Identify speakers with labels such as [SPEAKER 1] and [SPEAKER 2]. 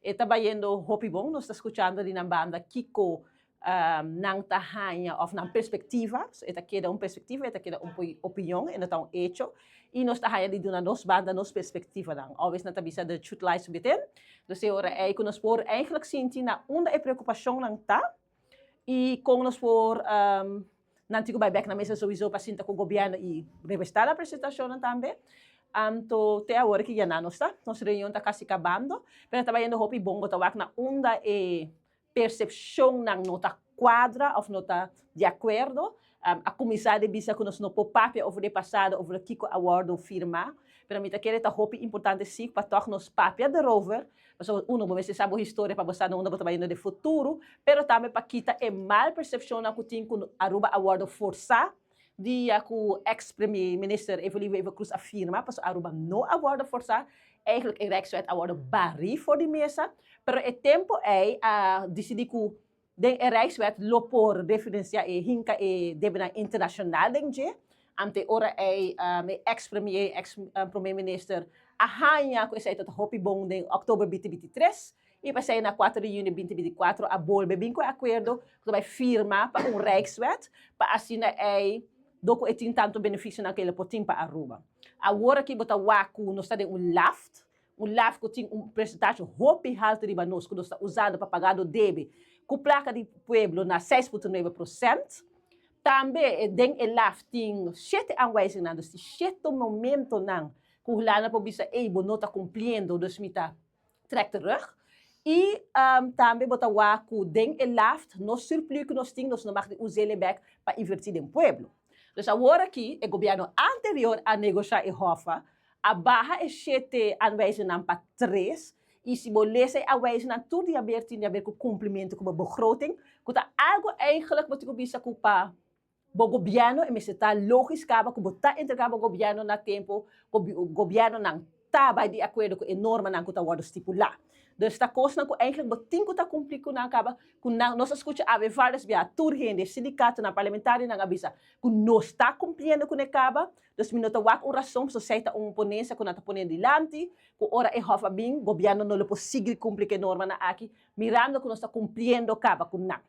[SPEAKER 1] Estaba yendo Hopi Bong, nos está escuchando de una banda Kiko ng tahanya of ng perspectiva. So, esta queda perspectiva, esta queda opinião, e então hecho. E nos tahanya de una nos banda nos perspectiva dan. Always na tabisa de truth lies within. Dus ora é que nos por eigenlijk sinti na onda e preocupação nang ta. E com nos por nanti ko back na mesa sowieso pasinta ko gobyerno e revestar a apresentação também. Anto te agora que já não está, nossa reunião está quase acabando, mas trabalhando hopi bom botar na onda e percepção na nota quadra ou nota de acordo. A comissária bisa que nós não papel over de passado over que o award firma, pero mita querer tá hopi importante sim para tocar nos papel de rover, mas uno bom se sabe a história para você não botar trabalhando de futuro, pero também para quitar é mal percepção na que tem com aruba award força. Dia que o ex-premier-minister Evelyn Wever Cruz afirma, pas Aruba não aborda força, eigenlijk é Rijkswet aborda bari voor die mesa, pero é tempo é a decidir que den Rijkswet lopor referência e hinka e debena internacional denje, ante ora é ex-premier, ex-premier-minister ahanya ko isa ito hopi bong den Oktober 2023, e passei na 4 de junho de 2024 a bolbe binko acordo que vai firma para Rijkswet para assinar doko e tem tanto benefício naquele potim para Aruba. Agora que bota waku nós está um laft que tem percentagem hopi alto de banos que nós está usando para pagar o debe, com placa de pueblo na 6,9%. Também den e laft tem 7 aanwijzingen, dus 7 momento nang que lana po bisa ebo não está cumprindo, dus mita trek terug. E também bota waku den e laft nos surplus que nós temos, nós não usar ele back para invertir em pueblo. Dus agora aqui, o governo anterior a negociar e hofa, a barra é 7 aanwijzingen para 3, e se você aanwijzingen tudo de aberto a ver com o cumprimento com a begroting, que tá algo eigenlijk wat ik bisa culpa o governo, e me está logisch caba, que botar entregar o governo na tempo, o governo não tá de acordo com a norma não que está word estipular. Dus esta coisa que eigenlijk botin que tá cumprir com não acaba, com nós escuta ave várias via turgende sindicato na parlamentar na avisa, que não está cumprindo com acaba, dus minuto wak razão so seita ponência que não tá ponendo dilante, que ora é hofa bem, governo não le possível cumprir que norma na aqui, mirando que não está cumprindo acaba com não.